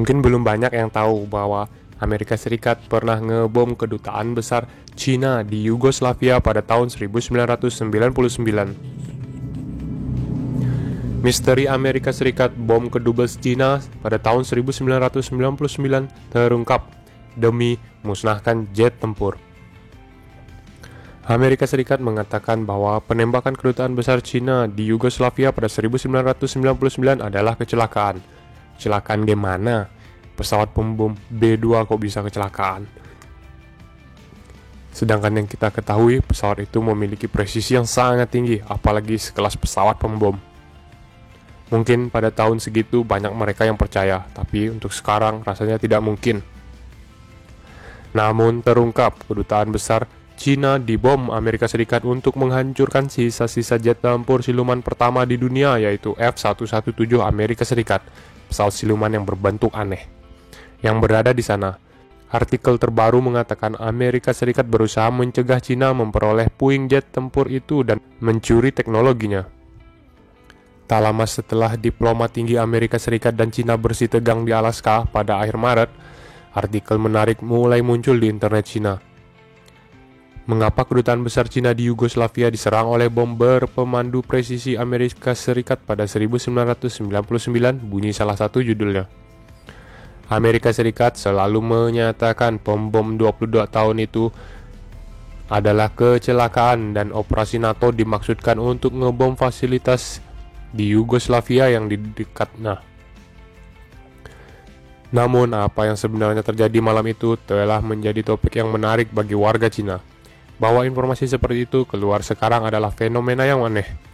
Mungkin belum banyak yang tahu bahwa Amerika Serikat pernah ngebom kedutaan besar Cina di Yugoslavia pada tahun 1999. Misteri Amerika Serikat bom kedubes Cina pada tahun 1999 terungkap demi musnahkan jet tempur. Amerika Serikat mengatakan bahwa penembakan kedutaan besar Cina di Yugoslavia pada 1999 adalah kecelakaan. Kecelakaan gimana? Pesawat pembom B-2 kok bisa kecelakaan? Sedangkan yang kita ketahui, pesawat itu memiliki presisi yang sangat tinggi, apalagi sekelas pesawat pembom. Mungkin pada tahun segitu banyak mereka yang percaya, tapi untuk sekarang rasanya tidak mungkin. Namun terungkap kedutaan besar Cina dibom Amerika Serikat untuk menghancurkan sisa-sisa jet tempur siluman pertama di dunia, yaitu F-117 Amerika Serikat, pesawat siluman yang berbentuk aneh yang berada di sana. Artikel terbaru mengatakan Amerika Serikat berusaha mencegah Cina memperoleh puing jet tempur itu dan mencuri teknologinya. Tak lama setelah diplomat tinggi Amerika Serikat dan Cina bersih tegang di Alaska pada akhir Maret, artikel menarik mulai muncul di internet Cina. Mengapa kedutaan besar Cina di Yugoslavia diserang oleh bom berpemandu presisi Amerika Serikat pada 1999? Bunyi salah satu judulnya. Amerika Serikat selalu menyatakan pembom 22 tahun itu adalah kecelakaan dan operasi NATO dimaksudkan untuk ngebom fasilitas di Yugoslavia yang di dekatnya. Namun apa yang sebenarnya terjadi malam itu telah menjadi topik yang menarik bagi warga Cina. Bahwa informasi seperti itu keluar sekarang adalah fenomena yang aneh.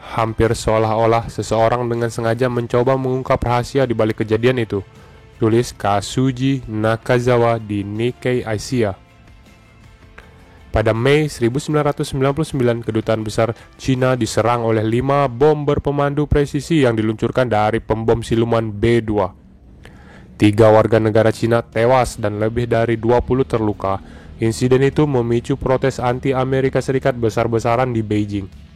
Hampir seolah-olah seseorang dengan sengaja mencoba mengungkap rahasia di balik kejadian itu. Tulis Kazuji Nakazawa di Nikkei Asia. Pada Mei 1999, kedutaan besar Cina diserang oleh 5 bom berpemandu presisi yang diluncurkan dari pembom siluman B-2. 3 warga negara Cina tewas dan lebih dari 20 terluka. Insiden itu memicu protes anti-Amerika Serikat besar-besaran di Beijing.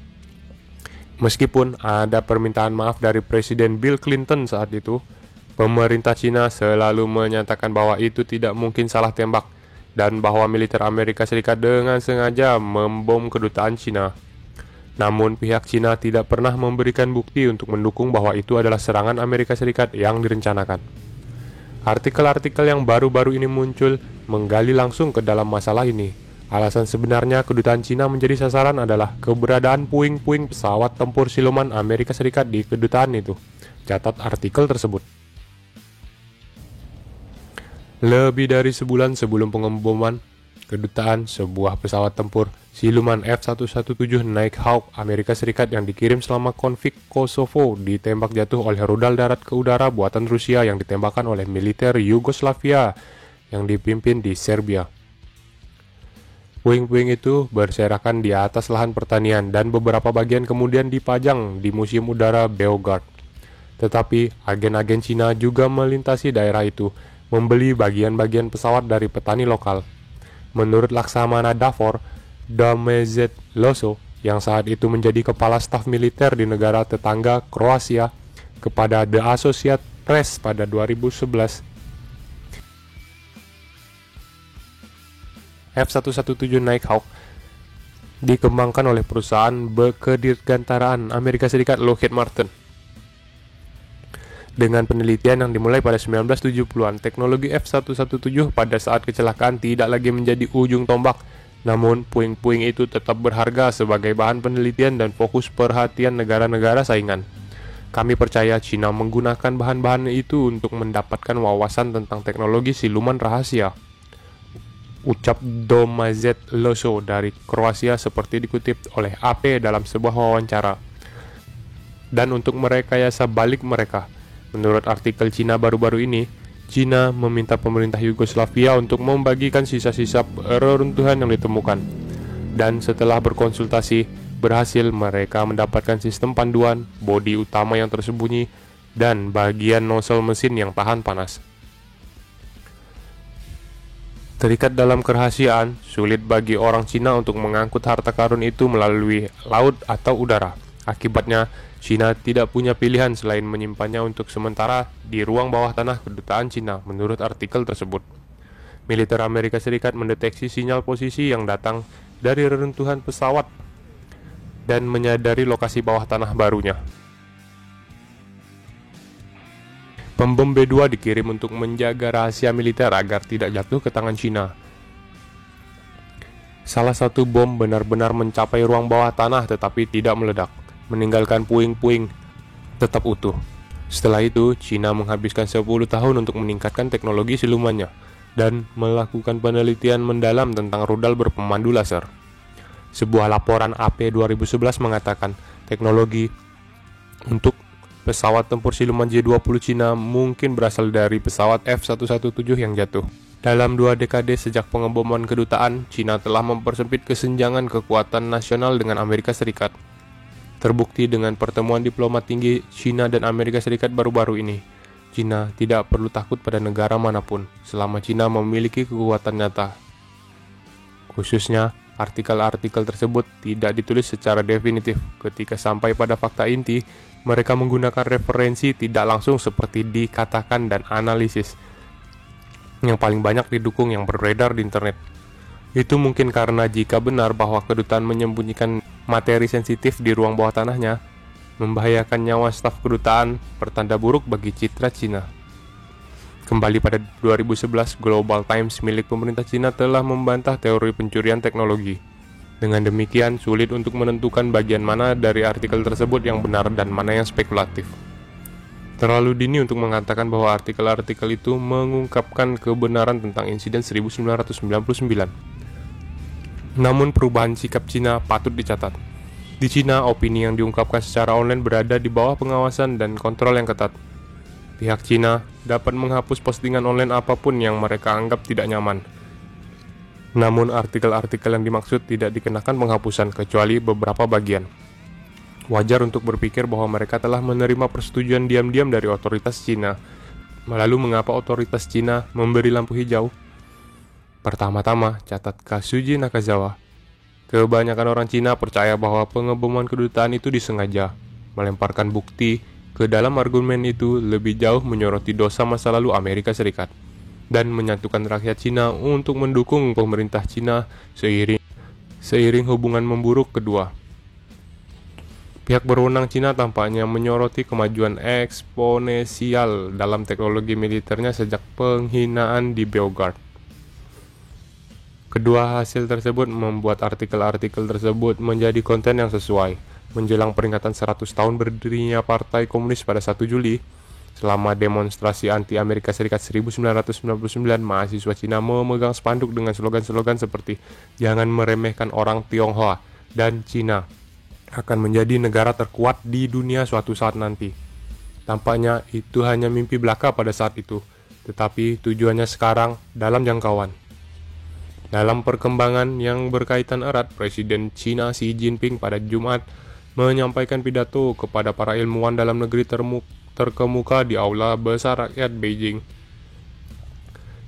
Meskipun ada permintaan maaf dari Presiden Bill Clinton saat itu, pemerintah Cina selalu menyatakan bahwa itu tidak mungkin salah tembak dan bahwa militer Amerika Serikat dengan sengaja membom kedutaan Cina. Namun pihak Cina tidak pernah memberikan bukti untuk mendukung bahwa itu adalah serangan Amerika Serikat yang direncanakan. Artikel-artikel yang baru-baru ini muncul menggali langsung ke dalam masalah ini. Alasan sebenarnya kedutaan Cina menjadi sasaran adalah keberadaan puing-puing pesawat tempur siluman Amerika Serikat di kedutaan itu. Catat artikel tersebut. Lebih dari sebulan sebelum pengeboman kedutaan, sebuah pesawat tempur siluman F-117 Nighthawk Amerika Serikat yang dikirim selama konflik Kosovo ditembak jatuh oleh rudal darat ke udara buatan Rusia yang ditembakkan oleh militer Yugoslavia yang dipimpin di Serbia. Puing-puing itu berserakan di atas lahan pertanian dan beberapa bagian kemudian dipajang di Museum Udara Beograd. Tetapi agen-agen Cina juga melintasi daerah itu, membeli bagian-bagian pesawat dari petani lokal. Menurut Laksamana Davor Damezet Loso, yang saat itu menjadi kepala staf militer di negara tetangga Kroasia, kepada The Associated Press pada 2011, F-117 Nighthawk dikembangkan oleh perusahaan kedirgantaraan Amerika Serikat Lockheed Martin. Dengan penelitian yang dimulai pada 1970-an, teknologi F-117 pada saat kecelakaan tidak lagi menjadi ujung tombak, namun puing-puing itu tetap berharga sebagai bahan penelitian dan fokus perhatian negara-negara saingan. Kami percaya Cina menggunakan bahan-bahan itu untuk mendapatkan wawasan tentang teknologi siluman rahasia. Ucap Domazet Loso dari Kroasia seperti dikutip oleh AP dalam sebuah wawancara. Dan untuk merekayasa balik mereka, menurut artikel Cina baru-baru ini, Cina meminta pemerintah Yugoslavia untuk membagikan sisa-sisa reruntuhan yang ditemukan. Dan setelah berkonsultasi, berhasil mereka mendapatkan sistem panduan, bodi utama yang tersembunyi, dan bagian nozzle mesin yang tahan panas. Terikat dalam kerahasiaan, sulit bagi orang Cina untuk mengangkut harta karun itu melalui laut atau udara. Akibatnya, China tidak punya pilihan selain menyimpannya untuk sementara di ruang bawah tanah kedutaan China, menurut artikel tersebut. Militer Amerika Serikat mendeteksi sinyal posisi yang datang dari reruntuhan pesawat dan menyadari lokasi bawah tanah barunya. Pembom B-2 dikirim untuk menjaga rahasia militer agar tidak jatuh ke tangan China. Salah satu bom benar-benar mencapai ruang bawah tanah tetapi tidak meledak, meninggalkan puing-puing tetap utuh. Setelah itu, China menghabiskan 10 tahun untuk meningkatkan teknologi silumannya dan melakukan penelitian mendalam tentang rudal berpemandu laser. Sebuah laporan AP 2011 mengatakan teknologi untuk pesawat tempur siluman J-20 Cina mungkin berasal dari pesawat F-117 yang jatuh. Dalam 2 dekade sejak pengeboman kedutaan, Cina telah mempersempit kesenjangan kekuatan nasional dengan Amerika Serikat. Terbukti dengan pertemuan diplomat tinggi Cina dan Amerika Serikat baru-baru ini. Cina tidak perlu takut pada negara manapun, selama Cina memiliki kekuatan nyata. Khususnya, artikel-artikel tersebut tidak ditulis secara definitif. Ketika sampai pada fakta inti, mereka menggunakan referensi tidak langsung seperti dikatakan dan analisis yang paling banyak didukung yang beredar di internet. Itu mungkin karena jika benar bahwa kedutaan menyembunyikan materi sensitif di ruang bawah tanahnya, membahayakan nyawa staf kedutaan, pertanda buruk bagi citra Cina. Kembali pada 2011, Global Times milik pemerintah Cina telah membantah teori pencurian teknologi. Dengan demikian, sulit untuk menentukan bagian mana dari artikel tersebut yang benar dan mana yang spekulatif. Terlalu dini untuk mengatakan bahwa artikel-artikel itu mengungkapkan kebenaran tentang insiden 1999. Namun perubahan sikap Cina patut dicatat. Di Cina, opini yang diungkapkan secara online berada di bawah pengawasan dan kontrol yang ketat. Pihak Cina dapat menghapus postingan online apapun yang mereka anggap tidak nyaman. Namun artikel-artikel yang dimaksud tidak dikenakan penghapusan kecuali beberapa bagian. Wajar untuk berpikir bahwa mereka telah menerima persetujuan diam-diam dari otoritas Cina. Lalu mengapa otoritas Cina memberi lampu hijau? Pertama-tama, catat Kazuji Nakazawa. Kebanyakan orang Cina percaya bahwa pengeboman kedutaan itu disengaja. Melemparkan bukti ke dalam argumen itu lebih jauh menyoroti dosa masa lalu Amerika Serikat dan menyatukan rakyat Cina untuk mendukung pemerintah Cina seiring hubungan memburuk kedua. Pihak berwenang Cina tampaknya menyoroti kemajuan eksponensial dalam teknologi militernya sejak penghinaan di Beograd. Kedua hasil tersebut membuat artikel-artikel tersebut menjadi konten yang sesuai. Menjelang peringatan 100 tahun berdirinya Partai Komunis pada 1 Juli, selama demonstrasi anti-Amerika Serikat 1999, mahasiswa Cina memegang spanduk dengan slogan-slogan seperti "Jangan meremehkan orang Tionghoa" dan "Cina akan menjadi negara terkuat di dunia suatu saat nanti." Tampaknya itu hanya mimpi belaka pada saat itu, tetapi tujuannya sekarang dalam jangkauan. Dalam perkembangan yang berkaitan erat, Presiden Cina Xi Jinping pada Jumat menyampaikan pidato kepada para ilmuwan dalam negeri terkemuka di Aula Besar Rakyat Beijing.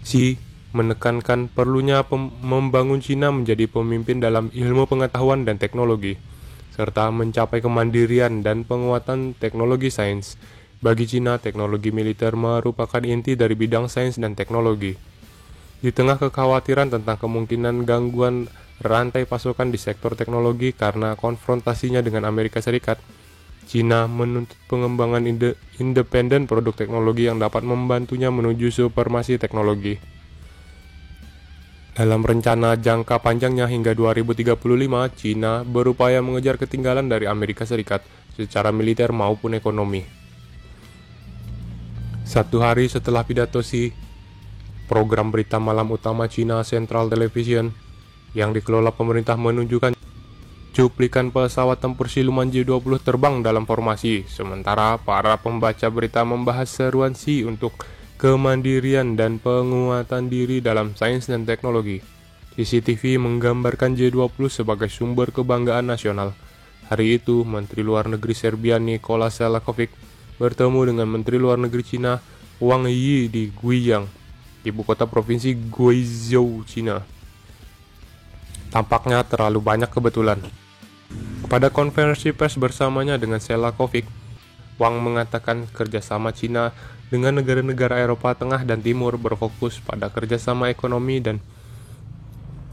Xi menekankan perlunya membangun Cina menjadi pemimpin dalam ilmu pengetahuan dan teknologi, serta mencapai kemandirian dan penguatan teknologi sains. Bagi Cina, teknologi militer merupakan inti dari bidang sains dan teknologi. Di tengah kekhawatiran tentang kemungkinan gangguan rantai pasokan di sektor teknologi karena konfrontasinya dengan Amerika Serikat, Cina menuntut pengembangan independen produk teknologi yang dapat membantunya menuju supremasi teknologi. Dalam rencana jangka panjangnya hingga 2035, Cina berupaya mengejar ketinggalan dari Amerika Serikat secara militer maupun ekonomi. 1 hari setelah pidato Xi, program berita malam utama China Central Television yang dikelola pemerintah menunjukkan cuplikan pesawat tempur siluman J-20 terbang dalam formasi, sementara para pembaca berita membahas seruan Xi untuk kemandirian dan penguatan diri dalam sains dan teknologi. CCTV menggambarkan J-20 sebagai sumber kebanggaan nasional. Hari itu, Menteri Luar Negeri Serbia Nikola Selakovic bertemu dengan Menteri Luar Negeri Cina Wang Yi di Guiyang, ibu kota provinsi Guizhou, Cina. Tampaknya terlalu banyak kebetulan. Pada konferensi pers bersamanya dengan Selakovic, Wang mengatakan kerjasama Cina dengan negara-negara Eropa Tengah dan Timur berfokus pada kerjasama ekonomi dan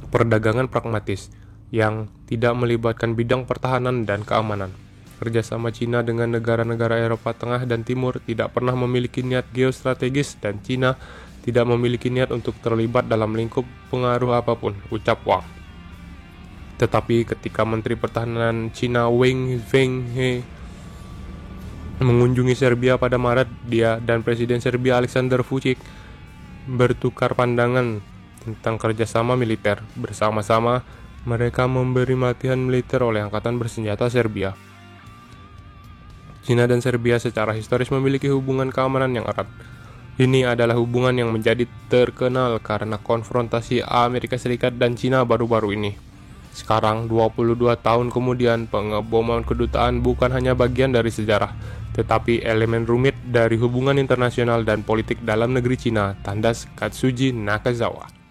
perdagangan pragmatis yang tidak melibatkan bidang pertahanan dan keamanan. Kerjasama Cina dengan negara-negara Eropa Tengah dan Timur tidak pernah memiliki niat geostrategis dan Cina tidak memiliki niat untuk terlibat dalam lingkup pengaruh apapun, ucap Wang. Tetapi ketika Menteri Pertahanan Cina Wang Wenghe mengunjungi Serbia pada Maret, dia dan Presiden Serbia Aleksandar Vučić bertukar pandangan tentang kerjasama militer. Bersama-sama, mereka memberi latihan militer oleh Angkatan Bersenjata Serbia. Cina dan Serbia secara historis memiliki hubungan keamanan yang erat. Ini adalah hubungan yang menjadi terkenal karena konfrontasi Amerika Serikat dan Cina baru-baru ini. Sekarang, 22 tahun kemudian, pengeboman kedutaan bukan hanya bagian dari sejarah, tetapi elemen rumit dari hubungan internasional dan politik dalam negeri Cina, tandas Katsuji Nakazawa.